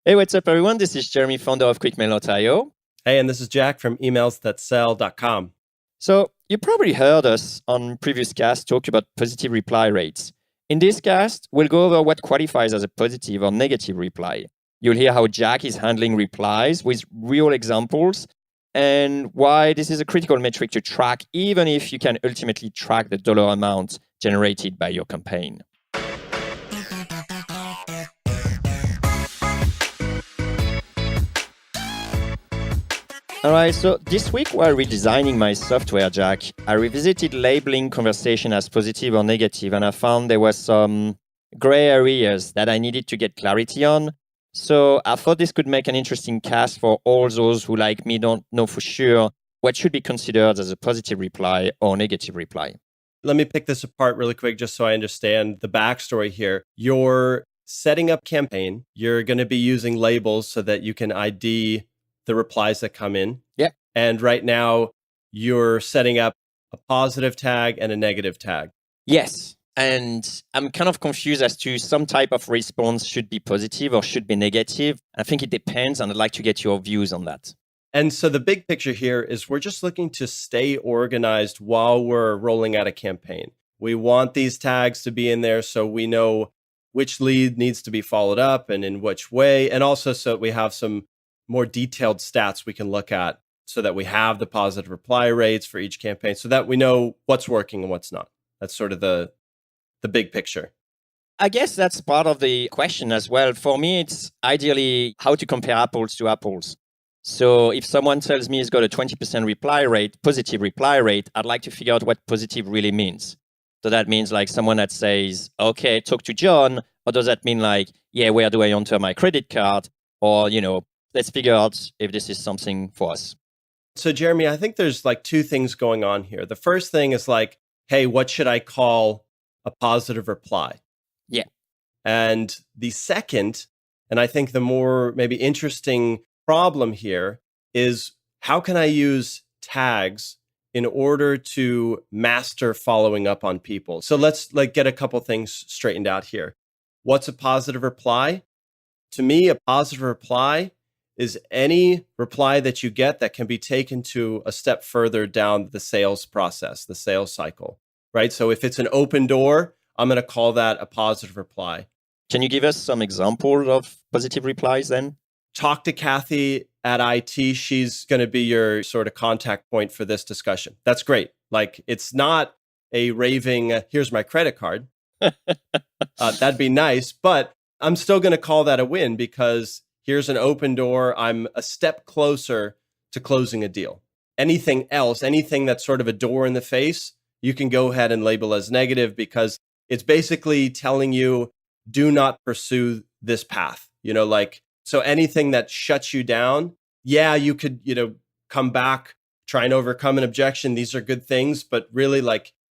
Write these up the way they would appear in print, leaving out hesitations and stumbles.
Hey, what's up, everyone? This is Jeremy, founder of QuickMail.io. Hey, and this is Jack from emailsthatsell.com. So you probably heard us on previous casts talk about positive reply rates. In this cast, we'll go over what qualifies as a positive or negative reply. You'll hear how Jack is handling replies with real examples and why this is a critical metric to track, even if you can ultimately track the dollar amount generated by your campaign. All right, so this week while redesigning my software, Jack, I revisited labeling conversation as positive or negative, and I found there were some gray areas that I needed to get clarity on. So I thought this could make an interesting cast for all those who, like me, don't know for sure what should be considered as a positive reply or negative reply. Let me pick this apart really quick just so I understand the backstory here. You're setting up campaign. You're going to be using labels so that you can ID the replies that come in. Yeah. And right now, you're setting up a positive tag and a negative tag. Yes. And I'm kind of confused as to some type of response should be positive or should be negative. I think it depends, and I'd like to get your views on that. And so the big picture here is we're just looking to stay organized while we're rolling out a campaign. We want these tags to be in there so we know which lead needs to be followed up and in which way. And also so we have some more detailed stats we can look at so that we have the positive reply rates for each campaign so that we know what's working and what's not. That's sort of the big picture. I guess that's part of the question as well. For me, it's ideally how to compare apples to apples. So if someone tells me it's got a 20% reply rate, positive reply rate, I'd like to figure out what positive really means. So that means like someone that says, okay, talk to John, or does that mean like, yeah, where do I enter my credit card? Or, let's figure out if this is something for us. So Jeremy, I think there's like two things going on here. The first thing is like, hey, what should I call a positive reply? Yeah. And the second, and I think the more maybe interesting problem here is how can I use tags in order to master following up on people? So let's get a couple things straightened out here. What's a positive reply? To me, a positive reply is any reply that you get that can be taken to a step further down the sales process, the sales cycle, right? So if it's an open door, I'm going to call that a positive reply. Can you give us some examples of positive replies then? Talk to Kathy at IT. She's going to be your sort of contact point for this discussion. That's great. Like, it's not a raving, here's my credit card. That'd be nice, but I'm still going to call that a win because here's an open door. I'm a step closer to closing a deal. Anything else, anything that's sort of a door in the face, you can go ahead and label as negative because it's basically telling you, do not pursue this path. So anything that shuts you down, yeah, you could, come back, try and overcome an objection. These are good things, but really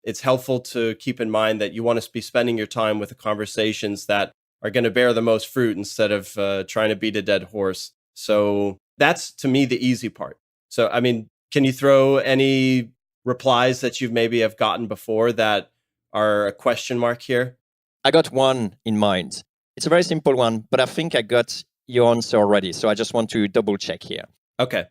it's helpful to keep in mind that you want to be spending your time with the conversations that are going to bear the most fruit instead of trying to beat a dead horse. So that's, to me, the easy part. So, can you throw any replies that you've maybe have gotten before that are a question mark here? I got one in mind. It's a very simple one, but I think I got your answer already. So I just want to double check here. Okay.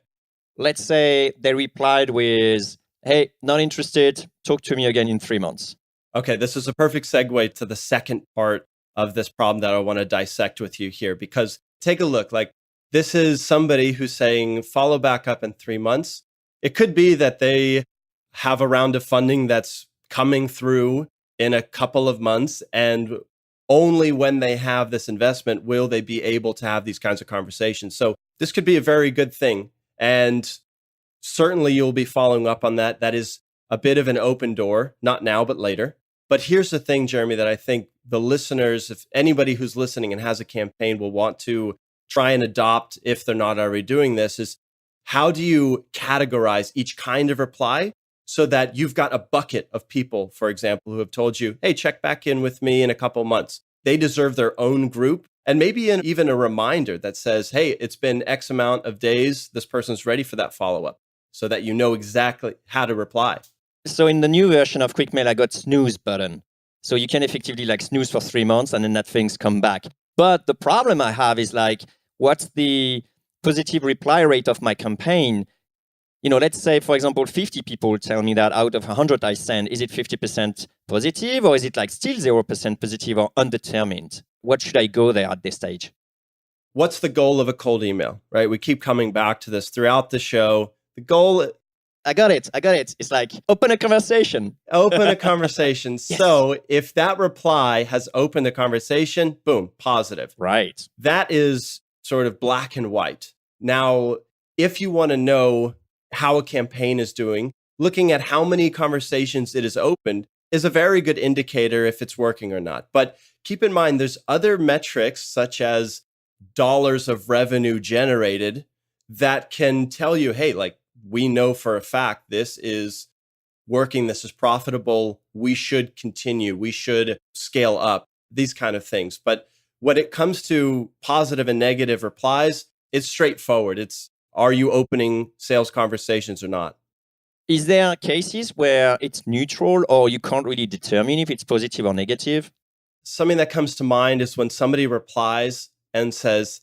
Let's say they replied with, hey, not interested. Talk to me again in 3 months. Okay, this is a perfect segue to the second part of this problem that I want to dissect with you here, because take a look, this is somebody who's saying follow back up in 3 months. It could be that they have a round of funding that's coming through in a couple of months, and only when they have this investment will they be able to have these kinds of conversations. So this could be a very good thing. And certainly you'll be following up on that. That is a bit of an open door, not now, but later. But here's the thing, Jeremy, that I think the listeners, if anybody who's listening and has a campaign will want to try and adopt, if they're not already doing this, is how do you categorize each kind of reply so that you've got a bucket of people, for example, who have told you, hey, check back in with me in a couple months. They deserve their own group. And maybe even a reminder that says, hey, it's been X amount of days. This person's ready for that follow-up so that you know exactly how to reply. So in the new version of QuickMail, I got snooze button. So you can effectively snooze for 3 months and then that things come back. But the problem I have is what's the positive reply rate of my campaign? Let's say, for example, 50 people tell me that out of 100 I send, is it 50% positive, or is it like still 0% positive or undetermined? What should I go there at this stage? What's the goal of a cold email, right? We keep coming back to this throughout the show. The goal... I got it. It's like open a conversation. Open a conversation. Yes. So if that reply has opened the conversation, boom, positive. Right. That is sort of black and white. Now, if you want to know how a campaign is doing, looking at how many conversations it has opened is a very good indicator if it's working or not. But keep in mind, there's other metrics such as dollars of revenue generated that can tell you, hey, like, we know for a fact this is working, this is profitable, we should continue, we should scale up, these kind of things. But when it comes to positive and negative replies, it's straightforward. It's, are you opening sales conversations or not? Is there cases where it's neutral or you can't really determine if it's positive or negative? Something that comes to mind is when somebody replies and says,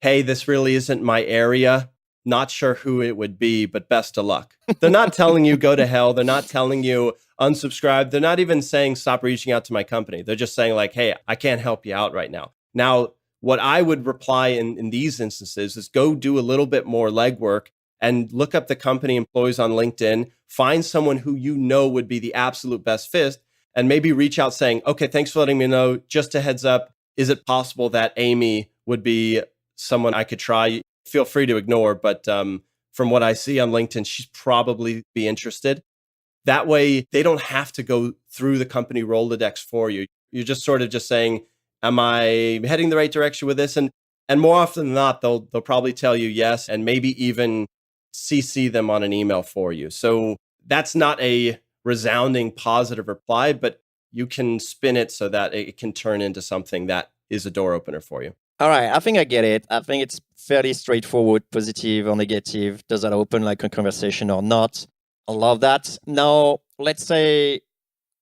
hey, this really isn't my area. Not sure who it would be, but best of luck. They're not telling you go to hell. They're not telling you unsubscribe. They're not even saying stop reaching out to my company. They're just saying like, hey, I can't help you out right now. Now, what I would reply in these instances is go do a little bit more legwork and look up the company employees on LinkedIn, find someone who you know would be the absolute best fit, and maybe reach out saying, okay, thanks for letting me know. Just a heads up, is it possible that Amy would be someone I could try? Feel free to ignore, but from what I see on LinkedIn, she's probably be interested. That way, they don't have to go through the company Rolodex for you. You're just sort of just saying, am I heading the right direction with this? And more often than not, they'll probably tell you yes, and maybe even CC them on an email for you. So that's not a resounding positive reply, but you can spin it so that it can turn into something that is a door opener for you. All right, I think I get it. I think it's fairly straightforward, positive or negative. Does that open like a conversation or not? I love that. Now, let's say,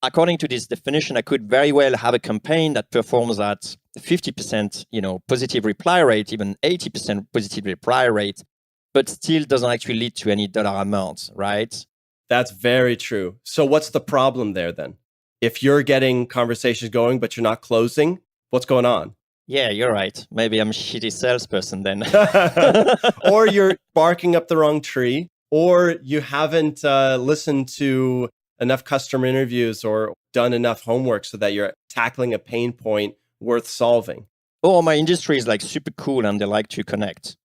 according to this definition, I could very well have a campaign that performs at 50%, positive reply rate, even 80% positive reply rate, but still doesn't actually lead to any dollar amount, right? That's very true. So what's the problem there then? If you're getting conversations going, but you're not closing, what's going on? Yeah, you're right. Maybe I'm a shitty salesperson then. Or you're barking up the wrong tree, or you haven't listened to enough customer interviews or done enough homework so that you're tackling a pain point worth solving. Or my industry is like super cool and they like to connect.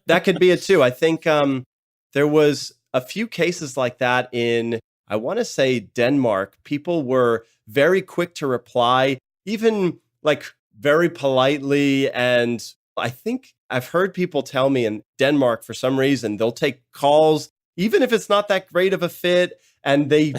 That could be it too. I think there was a few cases like that in, I want to say, Denmark. People were very quick to reply, even like very politely. And I think I've heard people tell me in Denmark, for some reason, they'll take calls, even if it's not that great of a fit. And they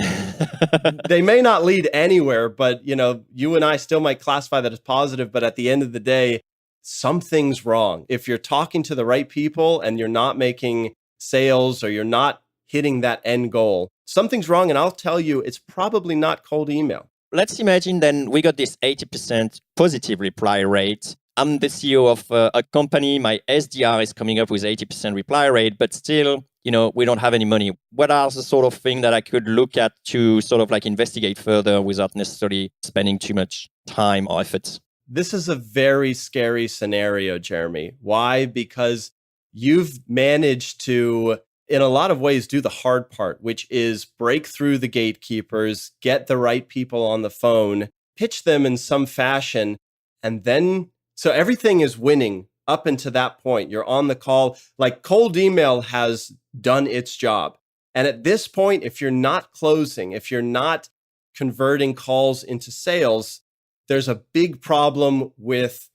may not lead anywhere, but you and I still might classify that as positive. But at the end of the day, something's wrong. If you're talking to the right people and you're not making sales or you're not hitting that end goal, something's wrong. And I'll tell you, it's probably not cold email. Let's imagine then we got this 80% positive reply rate. I'm the CEO of a company. My SDR is coming up with 80% reply rate, but still, we don't have any money. What are the sort of thing that I could look at to sort of like investigate further without necessarily spending too much time or effort? This is a very scary scenario, Jeremy. Why? Because you've managed to, in a lot of ways, do the hard part, which is break through the gatekeepers, get the right people on the phone, pitch them in some fashion, and then, so everything is winning up until that point. You're on the call. Like cold email has done its job. And at this point, if you're not closing, if you're not converting calls into sales, there's a big problem with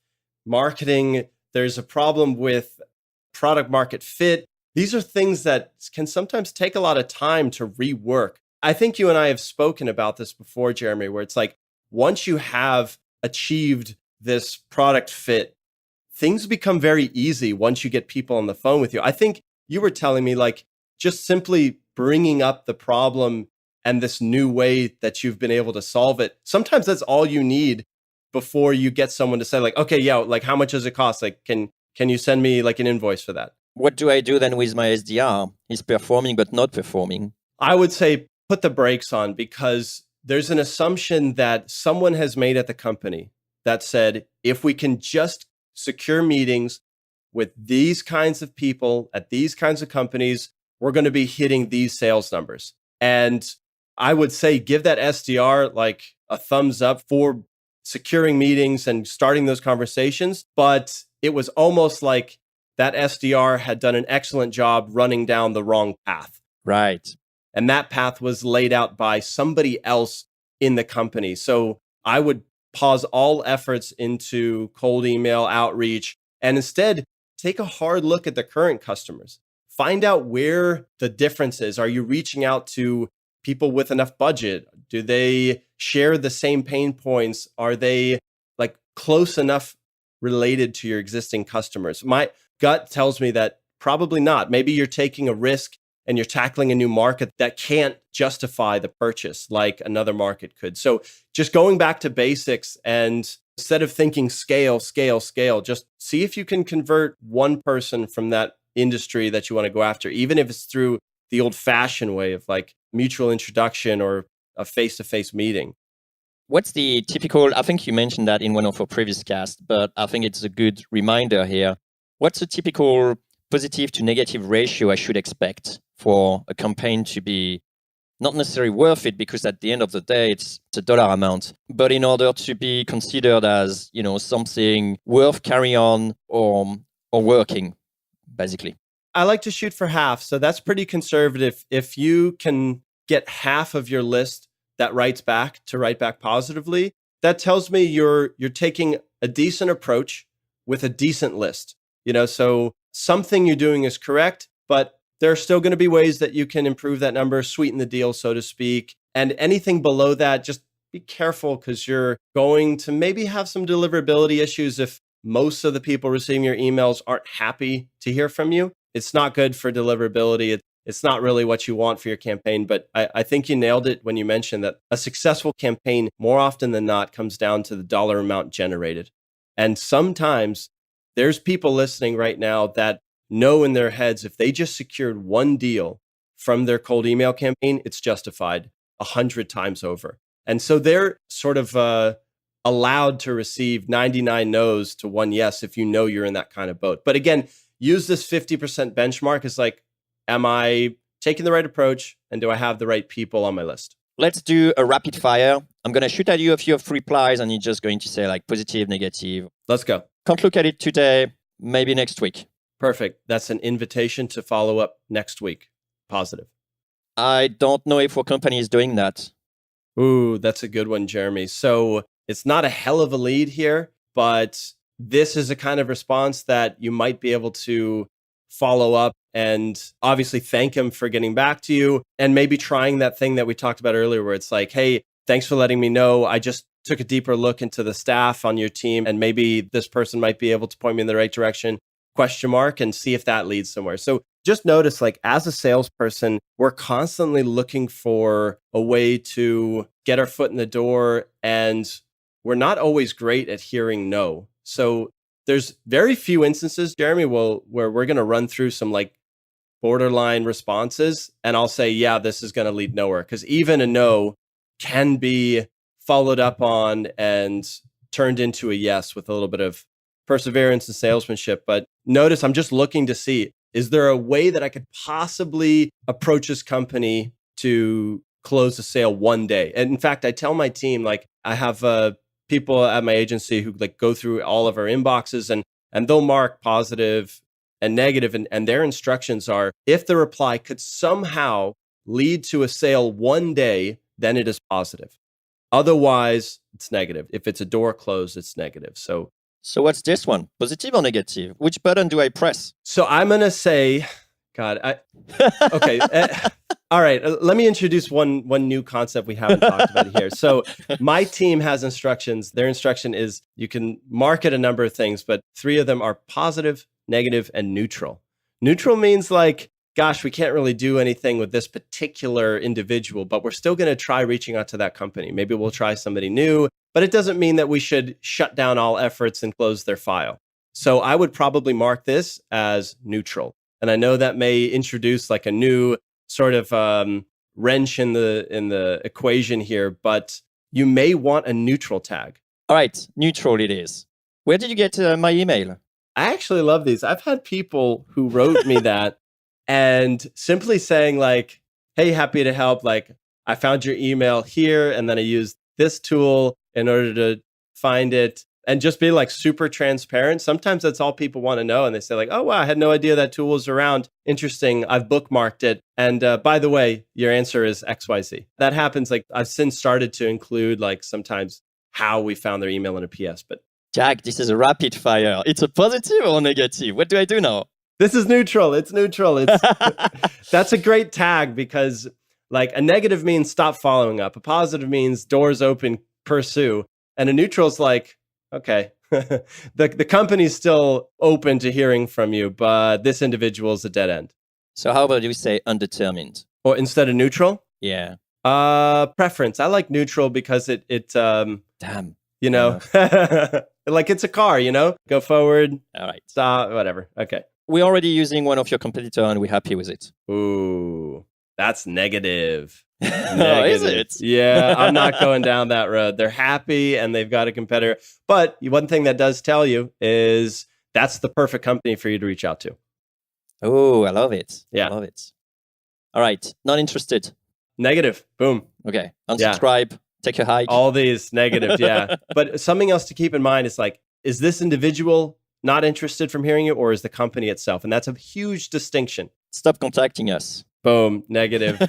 marketing. There's a problem with product market fit. These are things that can sometimes take a lot of time to rework. I think you and I have spoken about this before, Jeremy, where it's like, once you have achieved this product fit, things become very easy once you get people on the phone with you. I think you were telling me like just simply bringing up the problem and this new way that you've been able to solve it. Sometimes that's all you need before you get someone to say like, okay, yeah, like how much does it cost? Like, can Can you send me like an invoice for that? What do I do then with my SDR? He's performing but not performing. I would say put the brakes on, because there's an assumption that someone has made at the company that said, if we can just secure meetings with these kinds of people at these kinds of companies, we're going to be hitting these sales numbers. And I would say give that SDR like a thumbs up for securing meetings and starting those conversations. But it was almost like that SDR had done an excellent job running down the wrong path. Right. And that path was laid out by somebody else in the company. So I would pause all efforts into cold email outreach and instead take a hard look at the current customers. Find out where the difference is. Are you reaching out to people with enough budget? Do they share the same pain points? Are they like close enough related to your existing customers? My gut tells me that probably not. Maybe you're taking a risk and you're tackling a new market that can't justify the purchase like another market could. So just going back to basics, and instead of thinking scale, just see if you can convert one person from that industry that you want to go after, even if it's through the old-fashioned way of like mutual introduction or a face-to-face meeting. What's the typical, I think you mentioned that in one of our previous casts, but I think it's a good reminder here. What's a typical positive to negative ratio I should expect for a campaign to be not necessarily worth it, because at the end of the day, it's a dollar amount, but in order to be considered as, something worth carrying on or working, basically? I like to shoot for half. So that's pretty conservative. If you can get half of your list that write back positively, that tells me you're taking a decent approach with a decent list. So something you're doing is correct, but there are still going to be ways that you can improve that number, sweeten the deal, so to speak. And anything below that, just be careful, because you're going to maybe have some deliverability issues if most of the people receiving your emails aren't happy to hear from you. It's not good for deliverability. It's not really what you want for your campaign. But I think you nailed it when you mentioned that a successful campaign, more often than not, comes down to the dollar amount generated. And sometimes there's people listening right now that know in their heads, if they just secured one deal from their cold email campaign, it's justified 100 times over. And so they're sort of allowed to receive 99 no's to one yes if you know you're in that kind of boat. But again, use this 50% benchmark as like, am I taking the right approach, and do I have the right people on my list? Let's do a rapid fire. I'm going to shoot at you a few of replies, and you're just going to say like positive, negative. Let's go. Can't look at it today, maybe next week. Perfect. That's an invitation to follow up next week. Positive. I don't know if our company is doing that. Ooh, that's a good one, Jeremy. So it's not a hell of a lead here, but this is a kind of response that you might be able to follow up and obviously thank him for getting back to you, and maybe trying that thing that we talked about earlier where it's like, hey, thanks for letting me know. I just took a deeper look into the staff on your team, and maybe this person might be able to point me in the right direction, ? And see if that leads somewhere. So just notice, like, as a salesperson, we're constantly looking for a way to get our foot in the door, and we're not always great at hearing no. So there's very few instances, Jeremy, where we're going to run through some like borderline responses, and I'll say, yeah, this is going to lead nowhere, because even a no can be followed up on and turned into a yes with a little bit of perseverance and salesmanship. But notice, I'm just looking to see, is there a way that I could possibly approach this company to close the sale one day? And in fact, I tell my team, like, I have people at my agency who like go through all of our inboxes, and they'll mark positive and negative, and their instructions are, if the reply could somehow lead to a sale one day, then it is positive. Otherwise, it's negative. If it's a door closed, it's negative. So what's this one? Positive or negative? Which button do I press? So I'm going to say, okay. All right. Let me introduce one new concept we haven't talked about here. So my team has instructions. Their instruction is you can market a number of things, but 3 of them are positive, negative, and neutral. Neutral means like, gosh, we can't really do anything with this particular individual, but we're still going to try reaching out to that company. Maybe we'll try somebody new, but it doesn't mean that we should shut down all efforts and close their file. So I would probably mark this as neutral. And I know that may introduce like a new sort of wrench in the equation here, but you may want a neutral tag. All right, neutral it is. Where did you get my email? I actually love these. I've had people who wrote me that and simply saying like, hey, happy to help. Like, I found your email here, and then I used this tool in order to find it, and just be like super transparent. Sometimes that's all people want to know. And they say like, oh, wow, I had no idea that tool was around. Interesting. I've bookmarked it. And by the way, your answer is XYZ. That happens. Like I've since started to include like sometimes how we found their email in a PS. But Jack, this is a rapid fire. It's a positive or negative? What do I do now? this is neutral. It's neutral. It's that's a great tag because like a negative means stop following up. A positive means doors open, pursue. And a neutral is like, okay, the company's still open to hearing from you, but this individual is a dead end. So how about you say undetermined? Or instead of neutral? Yeah. Preference. I like neutral because it Damn. you know, like it's a car, you know, go forward, All right. stop, whatever. Okay. We're already using one of your competitor and we're happy with it. Ooh, that's negative. Oh, is it? Yeah, I'm not going down that road. They're happy and they've got a competitor. But one thing that does tell you is that's the perfect company for you to reach out to. Oh, I love it. Yeah. I love it. All right. Not interested. Negative. Boom. Okay. Unsubscribe. Take a hike. All these negative. Yeah. But something else to keep in mind is like, is this individual not interested from hearing you, or is the company itself? And that's a huge distinction. Stop contacting us. Boom. Negative.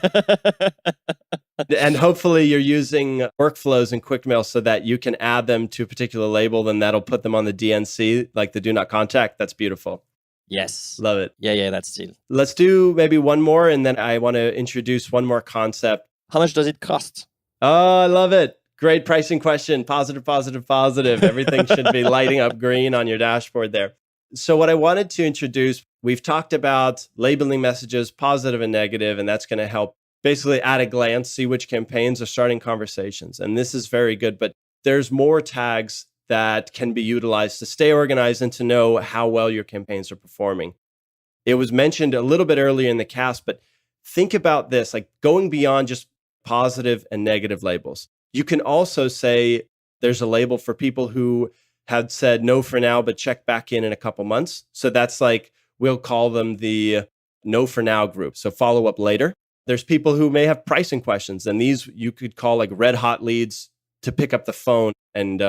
And hopefully you're using workflows in QuickMail so that you can add them to a particular label, and that'll put them on the DNC, like the do not contact. That's beautiful. Yes. Love it. Yeah, that's still. Let's do maybe one more, and then I want to introduce one more concept. How much does it cost? Oh, I love it. Great pricing question. Positive, positive, positive. Everything should be lighting up green on your dashboard there. So what I wanted to introduce, we've talked about labeling messages, positive and negative, and that's going to help basically at a glance see which campaigns are starting conversations. And this is very good, but there's more tags that can be utilized to stay organized and to know how well your campaigns are performing. It was mentioned a little bit earlier in the cast, but think about this, like going beyond just positive and negative labels. You can also say there's a label for people who had said no for now, but check back in a couple months. So that's like, we'll call them the no for now group. So follow up later. There's people who may have pricing questions, and these you could call like red hot leads to pick up the phone and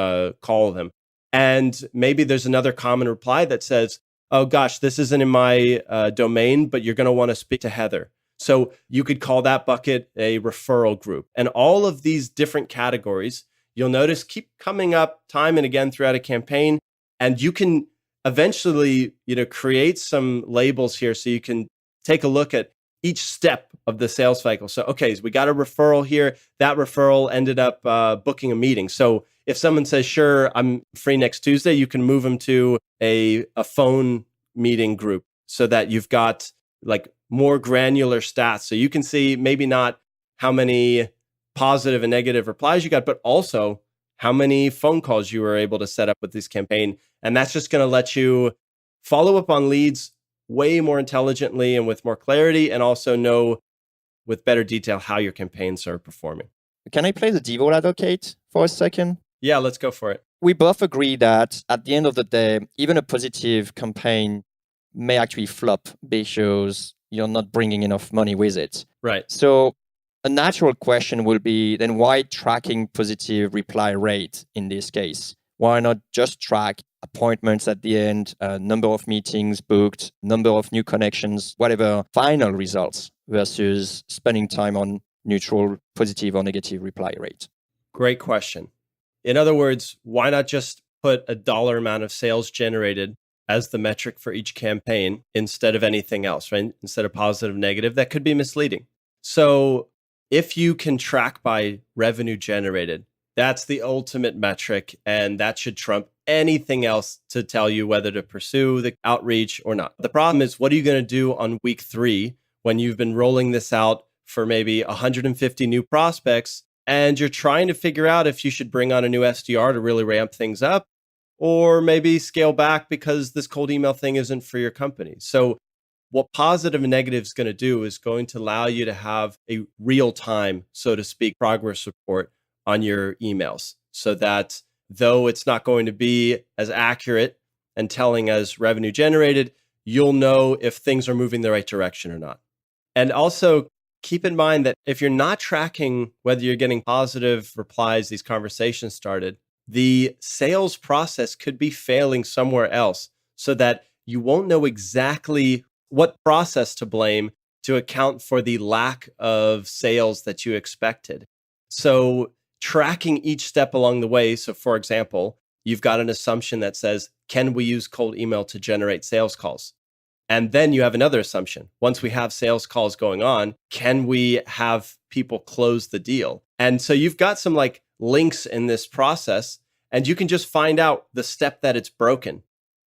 call them. And maybe there's another common reply that says, oh gosh, this isn't in my domain, but you're going to want to speak to Heather. So you could call that bucket a referral group. And all of these different categories, you'll notice, keep coming up time and again throughout a campaign. And you can eventually, create some labels here so you can take a look at each step of the sales cycle. So, okay, so we got a referral here. That referral ended up booking a meeting. So if someone says, sure, I'm free next Tuesday, you can move them to a phone meeting group so that you've got like more granular stats. So you can see maybe not how many positive and negative replies you got, but also how many phone calls you were able to set up with this campaign. And that's just going to let you follow up on leads way more intelligently and with more clarity, and also know with better detail how your campaigns are performing. Can I play the devil advocate for a second? Yeah, let's go for it. We both agree that at the end of the day, even a positive campaign may actually flop because you're not bringing enough money with it. Right. So a natural question will be, then why tracking positive reply rate in this case? Why not just track appointments at the end, number of meetings booked, number of new connections, whatever final results, versus spending time on neutral, positive or negative reply rate? Great question. In other words, why not just put a dollar amount of sales generated as the metric for each campaign instead of anything else, right? Instead of positive, negative, that could be misleading. So if you can track by revenue generated, that's the ultimate metric, and that should trump anything else to tell you whether to pursue the outreach or not. The problem is, what are you going to do on week 3 when you've been rolling this out for maybe 150 new prospects, and you're trying to figure out if you should bring on a new SDR to really ramp things up? or maybe scale back because this cold email thing isn't for your company. So what positive and negative is going to do is going to allow you to have a real time, so to speak, progress report on your emails, so that though it's not going to be as accurate and telling as revenue generated, you'll know if things are moving the right direction or not. And also keep in mind that if you're not tracking whether you're getting positive replies, these conversations started, the sales process could be failing somewhere else, so that you won't know exactly what process to blame to account for the lack of sales that you expected. So tracking each step along the way. So for example, you've got an assumption that says, can we use cold email to generate sales calls? And then you have another assumption. Once we have sales calls going on, can we have people close the deal? And so you've got some like links in this process, and you can just find out the step that it's broken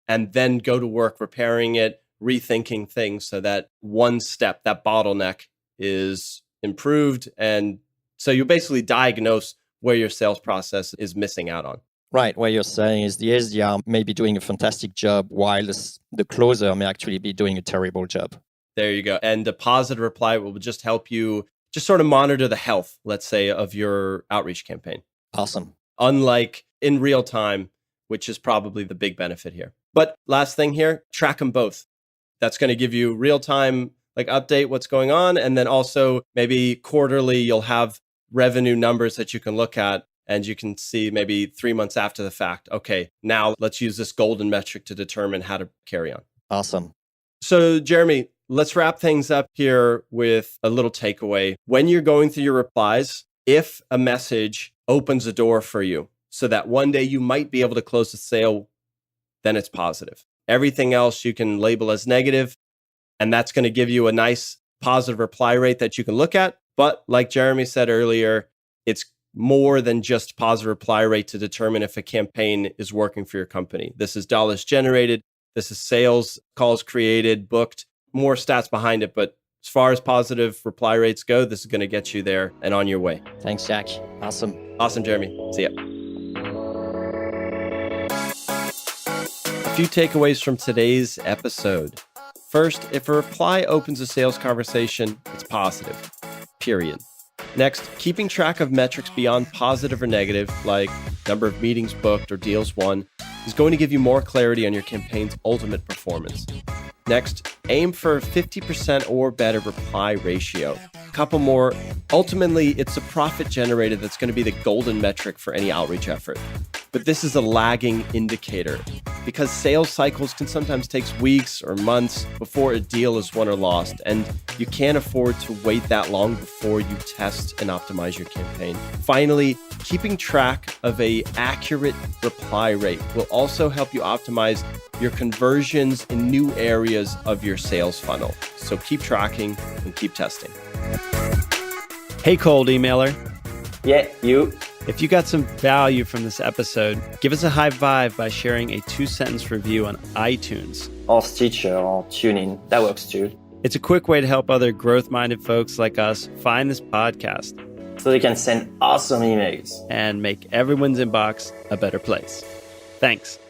and then go to work repairing it, rethinking things so that one step, that bottleneck, is improved. And so you basically diagnose where your sales process is missing out on. Right. What you're saying is the SDR may be doing a fantastic job while the closer may actually be doing a terrible job. There you go. And the positive reply will just help you just sort of monitor the health, let's say, of your outreach campaign. Awesome. Unlike in real time, which is probably the big benefit here. But last thing here, track them both. That's going to give you real time, like update what's going on. And then also maybe quarterly, you'll have revenue numbers that you can look at. And you can see maybe 3 months after the fact, okay, now let's use this golden metric to determine how to carry on. Awesome. So Jeremy, let's wrap things up here with a little takeaway. When you're going through your replies, if a message opens a door for you so that one day you might be able to close the sale, then it's positive. Everything else you can label as negative, and that's going to give you a nice positive reply rate that you can look at. But like Jeremy said earlier, it's more than just positive reply rate to determine if a campaign is working for your company. This is dollars generated. This is sales calls created, booked, more stats behind it. But as far as positive reply rates go, this is going to get you there and on your way. Thanks, Jack. Awesome. Awesome, Jeremy. See ya. A few takeaways from today's episode. First, if a reply opens a sales conversation, it's positive, period. Next, keeping track of metrics beyond positive or negative, like number of meetings booked or deals won, is going to give you more clarity on your campaign's ultimate performance. Next, aim for 50% or better reply ratio. A couple more. Ultimately, it's the profit generated that's going to be the golden metric for any outreach effort. But this is a lagging indicator because sales cycles can sometimes take weeks or months before a deal is won or lost, and you can't afford to wait that long before you test and optimize your campaign. Finally, keeping track of an accurate reply rate will also help you optimize your conversions in new areas of your sales funnel. So keep tracking and keep testing. Hey, cold emailer. Yeah, you. If you got some value from this episode, give us a high five by sharing a 2-sentence review on iTunes. Or Stitcher or TuneIn. That works too. It's a quick way to help other growth-minded folks like us find this podcast. So they can send awesome emails. And make everyone's inbox a better place. Thanks.